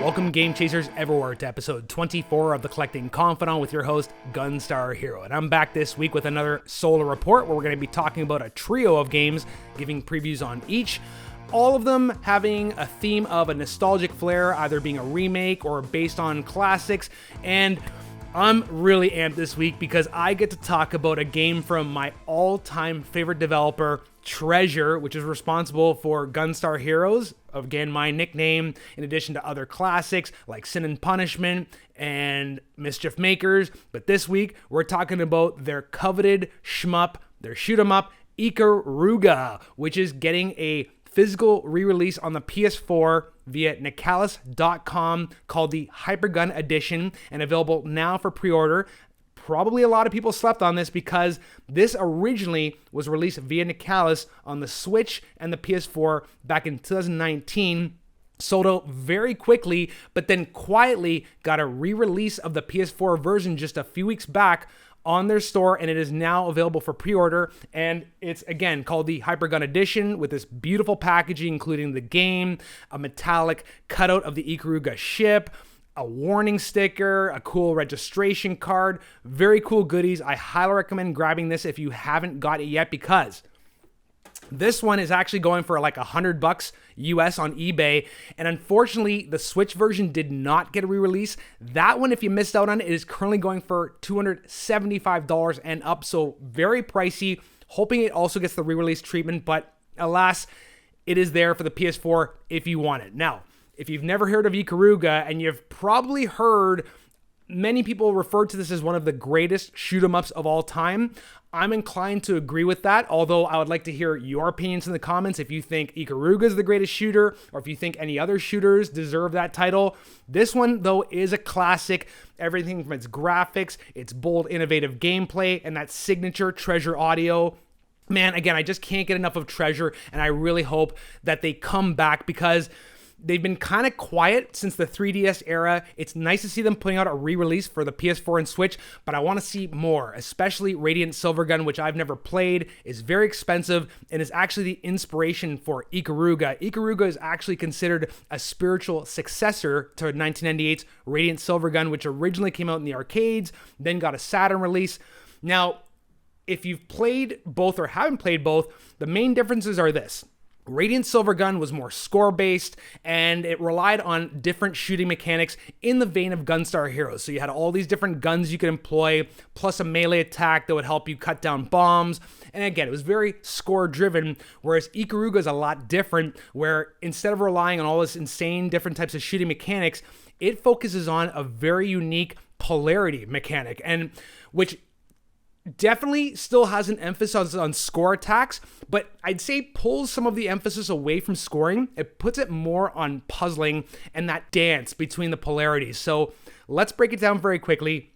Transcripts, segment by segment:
Welcome Game Chasers everywhere to episode 24 of the Collecting Confidant with your host, GunstarHero. And I'm back this week with another solo report where we're going to be talking about a trio of games, giving previews on each. All of them having a theme of a nostalgic flair, either being a remake or based on classics. And I'm really amped this week because I get to talk about a game from my all-time favorite developer, Treasure, which is responsible for Gunstar Heroes, again, my nickname, in addition to other classics like Sin and Punishment and Mischief Makers. But this week, we're talking about their coveted shmup, their shoot 'em up, Ikaruga, which is getting a physical re-release on the PS4 via Nicalis.com called the Hypergun Edition and available now for pre-order. Probably a lot of people slept on this because this originally was released via Nicalis on the Switch and the PS4 back in 2019. Sold out very quickly, but then quietly got a re-release of the PS4 version just a few weeks back on their store, and it is now available for pre-order. And it's, again, called the Hypergun Edition with this beautiful packaging, including the game, a metallic cutout of the Ikaruga ship, a warning sticker, a cool registration card, very cool goodies. I highly recommend grabbing this if you haven't got it yet, because this one is actually going for like $100 US on eBay. And unfortunately, the Switch version did not get a re-release. That one, if you missed out on it, is currently going for $275 and up. So very pricey. Hoping it also gets the re-release treatment, but alas, it is there for the PS4 if you want it. Now, if you've never heard of Ikaruga, and you've probably heard many people refer to this as one of the greatest shoot-em-ups of all time, I'm inclined to agree with that, although I would like to hear your opinions in the comments if you think Ikaruga is the greatest shooter, or if you think any other shooters deserve that title. This one, though, is a classic. Everything from its graphics, its bold, innovative gameplay, and that signature Treasure audio. Man, again, I just can't get enough of Treasure, and I really hope that they come back because they've been kind of quiet since the 3DS era. It's nice to see them putting out a re-release for the PS4 and Switch, but I want to see more, especially Radiant Silvergun, which I've never played, is very expensive, and is actually the inspiration for Ikaruga. Ikaruga is actually considered a spiritual successor to 1998's Radiant Silvergun, which originally came out in the arcades, then got a Saturn release. Now, if you've played both or haven't played both, the main differences are this. Radiant Silvergun was more score-based, and it relied on different shooting mechanics in the vein of Gunstar Heroes. So you had all these different guns you could employ, plus a melee attack that would help you cut down bombs. And again, it was very score-driven, whereas Ikaruga is a lot different, where instead of relying on all this insane different types of shooting mechanics, it focuses on a very unique polarity mechanic, and which definitely still has an emphasis on score attacks, but I'd say pulls some of the emphasis away from scoring. It puts it more on puzzling and that dance between the polarities. So let's break it down very quickly.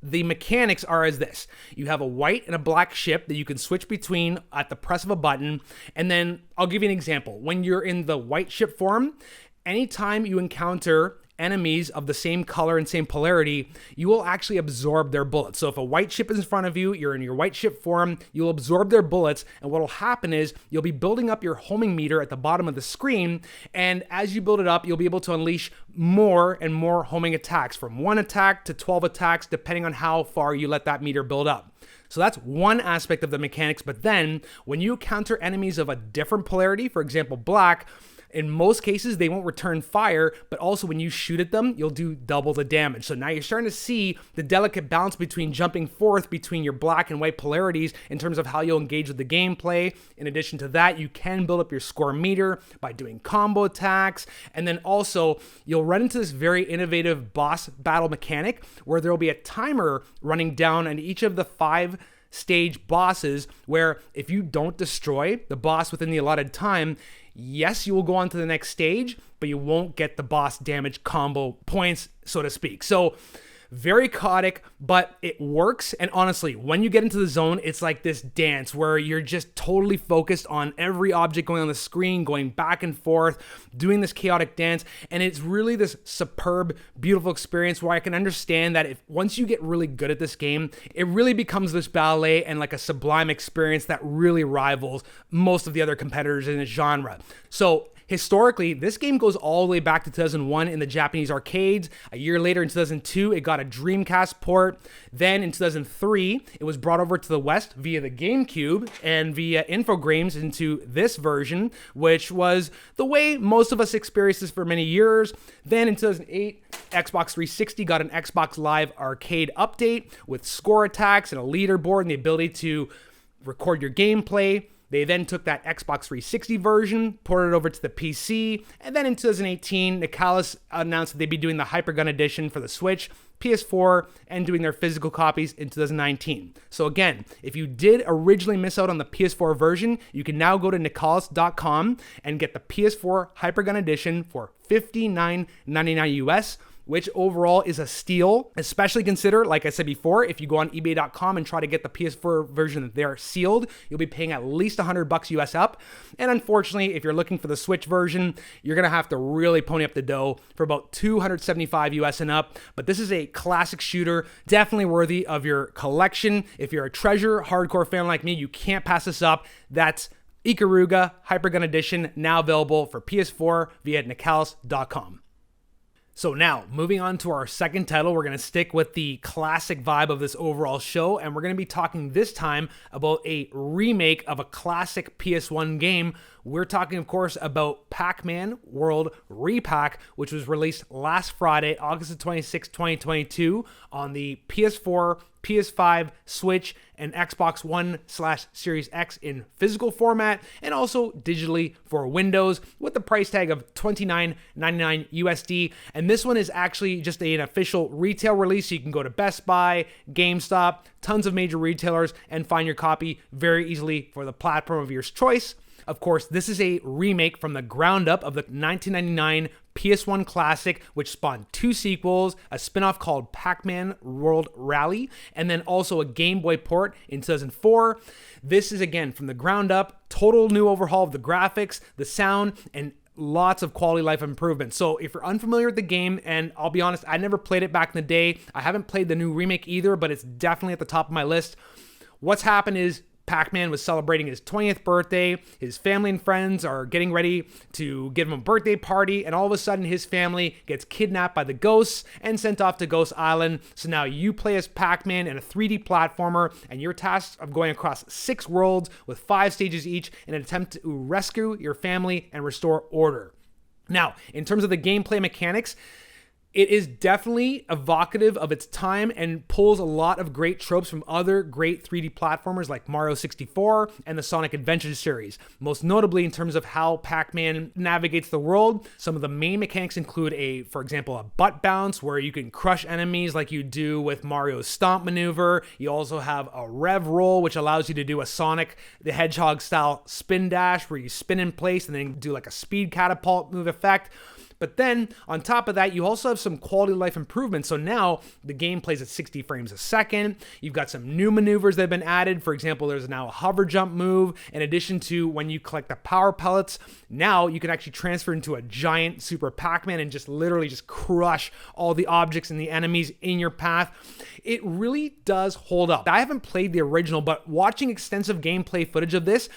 The mechanics are as this. You have a white and a black ship that you can switch between at the press of a button. And then I'll give you an example. When you're in the white ship form, anytime you encounter enemies of the same color and same polarity, you will actually absorb their bullets. So if a white ship is in front of you, you're in your white ship form, you'll absorb their bullets, and what will happen is you'll be building up your homing meter at the bottom of the screen, and as you build it up, you'll be able to unleash more and more homing attacks, from 1 attack to 12 attacks, depending on how far you let that meter build up. So that's one aspect of the mechanics, but then when you counter enemies of a different polarity, for example, black, in most cases, they won't return fire, but also when you shoot at them, you'll do double the damage. So now you're starting to see the delicate balance between jumping forth between your black and white polarities in terms of how you'll engage with the gameplay. In addition to that, you can build up your score meter by doing combo attacks. And then also, you'll run into this very innovative boss battle mechanic where there'll be a timer running down on each of the 5 stage bosses, where if you don't destroy the boss within the allotted time, yes, you will go on to the next stage, but you won't get the boss damage combo points, so to speak. So very chaotic, but it works. And honestly, when you get into the zone, it's like this dance where you're just totally focused on every object going on the screen, going back and forth, doing this chaotic dance. And it's really this superb, beautiful experience where I can understand that if once you get really good at this game, it really becomes this ballet and like a sublime experience that really rivals most of the other competitors in the genre. So Historically, this game goes all the way back to 2001 in the Japanese arcades. A year later, in 2002, it got a Dreamcast port. Then in 2003, it was brought over to the West via the GameCube and via Infogrames into this version, which was the way most of us experienced this for many years. Then in 2008, Xbox 360 got an Xbox Live Arcade update with score attacks and a leaderboard and the ability to record your gameplay. They then took that Xbox 360 version, ported it over to the PC, and then in 2018, Nicalis announced that they'd be doing the Hypergun Edition for the Switch, PS4, and doing their physical copies in 2019. So again, if you did originally miss out on the PS4 version, you can now go to Nicalis.com and get the PS4 Hypergun Edition for $59.99 US, which overall is a steal, especially consider, like I said before, if you go on ebay.com and try to get the PS4 version that they're sealed, you'll be paying at least $100 US up. And unfortunately, if you're looking for the Switch version, you're gonna have to really pony up the dough for about $275 US and up. But this is a classic shooter, definitely worthy of your collection. If you're a treasure hardcore fan like me, you can't pass this up. That's Ikaruga Hypergun Edition, now available for PS4 via Nicalis.com. So now, moving on to our second title, we're going to stick with the classic vibe of this overall show, and we're going to be talking this time about a remake of a classic PS1 game. We're talking, of course, about Pac-Man World Re-PAC, which was released last Friday, August 26, 2022, on the PS4, PS5, Switch, and Xbox One/Series X in physical format, and also digitally for Windows, with the price tag of $29.99 USD. And this one is actually just an official retail release, so you can go to Best Buy, GameStop, tons of major retailers, and find your copy very easily for the platform of your choice. Of course, this is a remake from the ground up of the 1999 PS1 classic, which spawned two sequels, a spin-off called Pac-Man World Rally, and then also a Game Boy port in 2004. This is, again, from the ground up, total new overhaul of the graphics, the sound, and lots of quality life improvements. So if you're unfamiliar with the game, and I'll be honest, I never played it back in the day. I haven't played the new remake either, but it's definitely at the top of my list. What's happened is Pac-Man was celebrating his 20th birthday. His family and friends are getting ready to give him a birthday party, and all of a sudden his family gets kidnapped by the ghosts and sent off to Ghost Island. So now you play as Pac-Man in a 3D platformer, and you're tasked of going across 6 worlds with 5 stages each in an attempt to rescue your family and restore order. Now, in terms of the gameplay mechanics, it is definitely evocative of its time and pulls a lot of great tropes from other great 3D platformers like Mario 64 and the Sonic Adventure series. Most notably in terms of how Pac-Man navigates the world, some of the main mechanics include for example, a butt bounce where you can crush enemies like you do with Mario's stomp maneuver. You also have a rev roll, which allows you to do a Sonic the Hedgehog style spin dash where you spin in place and then do like a speed catapult move effect. But then, on top of that, you also have some quality of life improvements. So now, the game plays at 60 frames a second. You've got some new maneuvers that have been added. For example, there's now a hover jump move. In addition to when you collect the power pellets, now you can actually transfer into a giant Super Pac-Man and just literally just crush all the objects and the enemies in your path. It really does hold up. I haven't played the original, but watching extensive gameplay footage of this,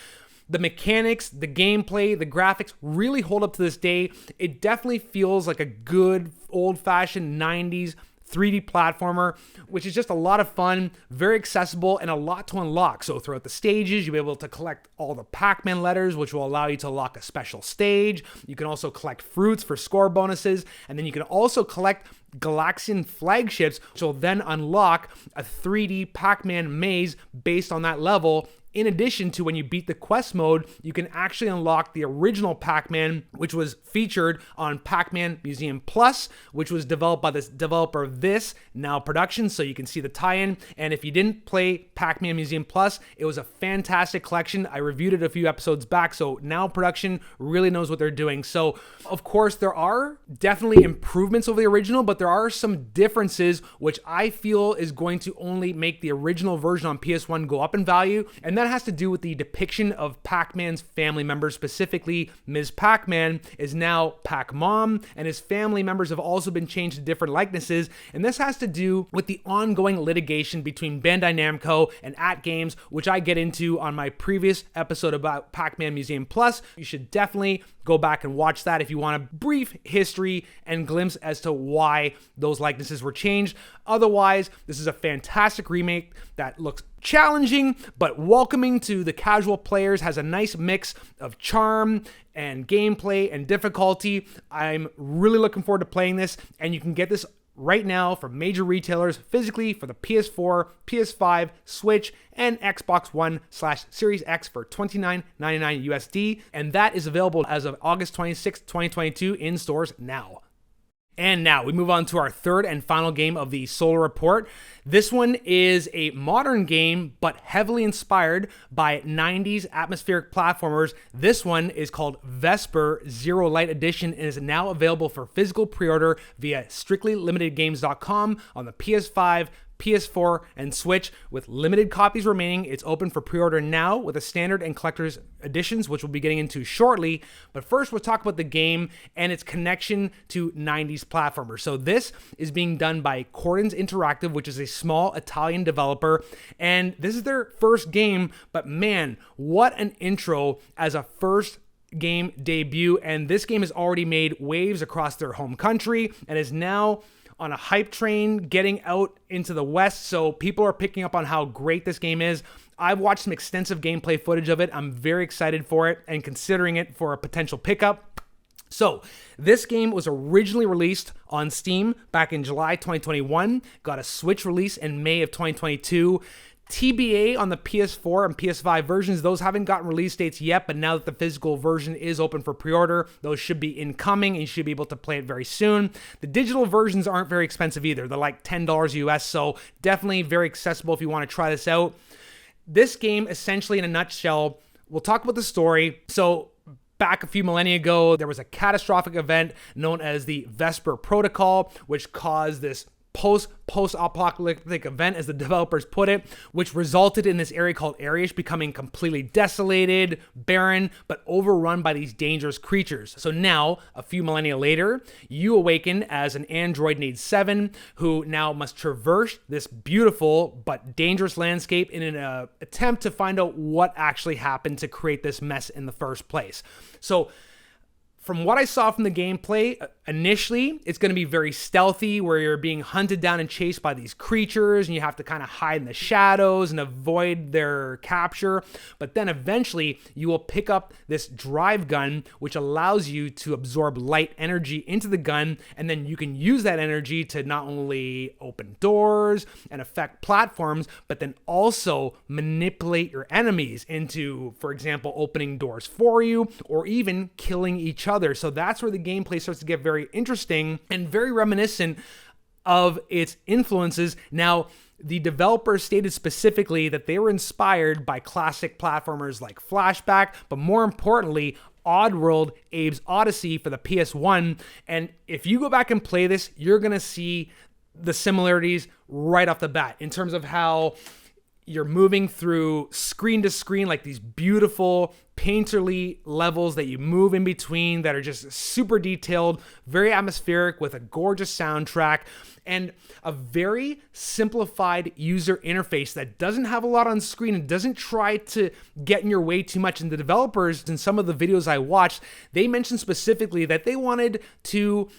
the mechanics, the gameplay, the graphics really hold up to this day. It definitely feels like a good old-fashioned 90s 3D platformer, which is just a lot of fun, very accessible, and a lot to unlock. So throughout the stages, you'll be able to collect all the Pac-Man letters, which will allow you to unlock a special stage. You can also collect fruits for score bonuses, and then you can also collect Galaxian flagships, which will then unlock a 3D Pac-Man maze based on that level. In addition to when you beat the quest mode, you can actually unlock the original Pac-Man, which was featured on Pac-Man Museum Plus, which was developed by this developer of this, Now Productions, so you can see the tie-in. And if you didn't play Pac-Man Museum Plus, it was a fantastic collection. I reviewed it a few episodes back, so Now Production really knows what they're doing. So, of course, there are definitely improvements over the original, but there are some differences, which I feel is going to only make the original version on PS1 go up in value, and that that has to do with the depiction of Pac-Man's family members, specifically Ms. Pac-Man is now Pac-Mom, and his family members have also been changed to different likenesses, and this has to do with the ongoing litigation between Bandai Namco and @Games, which I get into on my previous episode about Pac-Man Museum Plus. You should definitely go back and watch that if you want a brief history and glimpse as to why those likenesses were changed. Otherwise, this is a fantastic remake that looks challenging but welcoming to the casual players, has a nice mix of charm and gameplay and difficulty. I'm really looking forward to playing this, and you can get this right now from major retailers physically for the PS4, PS5, Switch, and Xbox One/Series X for $29.99 USD, and that is available as of August 26, 2022 in stores now. And now we move on to our third and final game of the Solar Report. This one is a modern game, but heavily inspired by 90s atmospheric platformers. This one is called Vesper Zero Light Edition and is now available for physical pre-order via strictlylimitedgames.com on the PS5, PS4, and Switch. With limited copies remaining, it's open for pre-order now with a standard and collector's editions, which we'll be getting into shortly. But first, we'll talk about the game and its connection to 90s platformers. So this is being done by Cordens Interactive, which is a small Italian developer, and this is their first game, but man, what an intro as a first game debut. And this game has already made waves across their home country and is now on a hype train getting out into the West, so people are picking up on how great this game is. I've watched some extensive gameplay footage of it. I'm very excited for it and considering it for a potential pickup. So, this game was originally released on Steam back in July 2021, got a Switch release in May of 2022. TBA on the PS4 and PS5 versions, those haven't gotten release dates yet, but now that the physical version is open for pre-order, those should be incoming and you should be able to play it very soon. The digital versions aren't very expensive either. They're like $10 US, so definitely very accessible if you want to try this out. This game, essentially in a nutshell, we'll talk about the story. So, back a few millennia ago, there was a catastrophic event known as the Vesper Protocol, which caused this post-apocalyptic event, as the developers put it, which resulted in this area called Arish becoming completely desolated, barren, but overrun by these dangerous creatures. So now, a few millennia later, you awaken as an android named 7, who now must traverse this beautiful but dangerous landscape in an attempt to find out what actually happened to create this mess in the first place. So, from what I saw from the gameplay, initially, it's going to be very stealthy, where you're being hunted down and chased by these creatures, and you have to kind of hide in the shadows and avoid their capture. But then eventually, you will pick up this drive gun, which allows you to absorb light energy into the gun, and then you can use that energy to not only open doors and affect platforms, but then also manipulate your enemies into, for example, opening doors for you, or even killing each other. So that's where the gameplay starts to get very interesting and very reminiscent of its influences. Now, the developers stated specifically that they were inspired by classic platformers like Flashback, but more importantly, Oddworld Abe's Odyssey for the PS1. And if you go back and play this, you're going to see the similarities right off the bat in terms of how you're moving through screen to screen, like these beautiful painterly levels that you move in between that are just super detailed, very atmospheric, with a gorgeous soundtrack and a very simplified user interface that doesn't have a lot on screen and doesn't try to get in your way too much. And the developers, in some of the videos I watched, they mentioned specifically that they wanted to,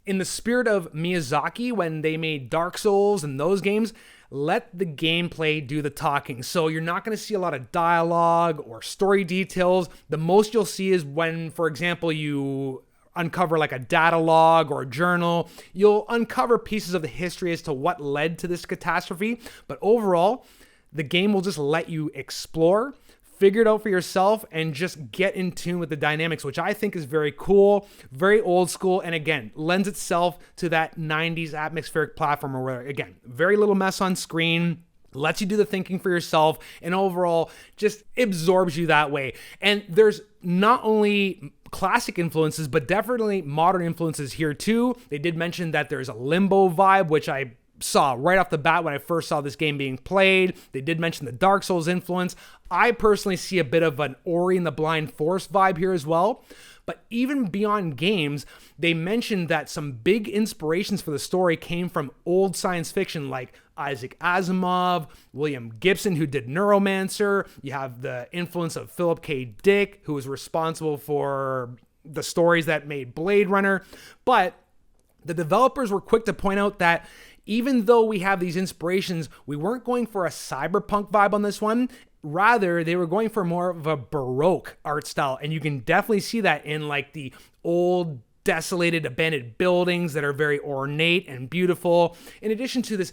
in the spirit of Miyazaki when they made Dark Souls and those games, let the gameplay do the talking. So you're not going to see a lot of dialogue or story details. The most you'll see is when, for example, you uncover like a data log or a journal. You'll uncover pieces of the history as to what led to this catastrophe. But overall, the game will just let you explore, figure it out for yourself, and just get in tune with the dynamics, which I think is very cool, very old school, and again, lends itself to that 90s atmospheric platformer where, again, very little mess on screen, lets you do the thinking for yourself, and overall just absorbs you that way. And there's not only classic influences, but definitely modern influences here too. They did mention that there's a Limbo vibe, which I saw right off the bat when I first saw this game being played. They did mention the Dark Souls influence. I personally see a bit of an Ori and the Blind Forest vibe here as well. But even beyond games, they mentioned that some big inspirations for the story came from old science fiction like Isaac Asimov, William Gibson, who did Neuromancer. You have the influence of Philip K. Dick, who was responsible for the stories that made Blade Runner. But the developers were quick to point out that even though we have these inspirations, we weren't going for a cyberpunk vibe on this one. Rather, they were going for more of a Baroque art style. And you can definitely see that in like the old, desolated, abandoned buildings that are very ornate and beautiful. In addition to this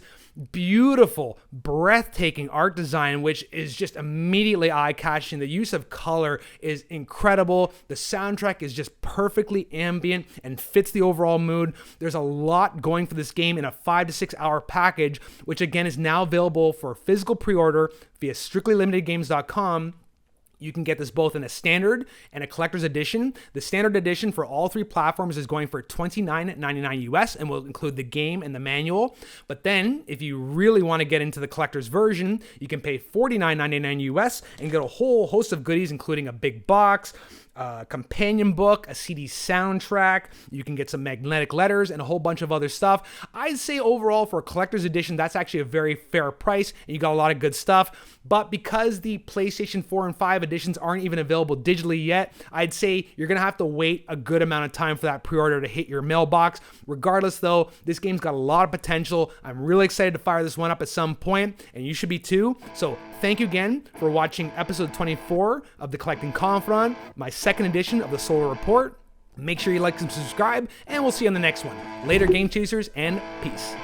beautiful, breathtaking art design, which is just immediately eye-catching. The use of color is incredible. The soundtrack is just perfectly ambient and fits the overall mood. There's a lot going for this game in a 5 to 6 hour package, which again is now available for physical pre-order via strictlylimitedgames.com. You can get this both in a standard and a collector's edition. The standard edition for all 3 platforms is going for $29.99 US and will include the game and the manual. But then, if you really want to get into the collector's version, you can pay $49.99 US and get a whole host of goodies, including a big box, a companion book, a CD soundtrack. You can get some magnetic letters and a whole bunch of other stuff. I'd say overall for a collector's edition, that's actually a very fair price and you got a lot of good stuff. But because the PlayStation 4 and 5 editions aren't even available digitally yet, I'd say you're going to have to wait a good amount of time for that pre-order to hit your mailbox. Regardless though, this game's got a lot of potential. I'm really excited to fire this one up at some point, and you should be too. So thank you again for watching episode 24 of The Collecting Confidant, my second edition of the Solar Report. Make sure you like and subscribe, and we'll see you on the next one. Later, Game Chasers, and peace.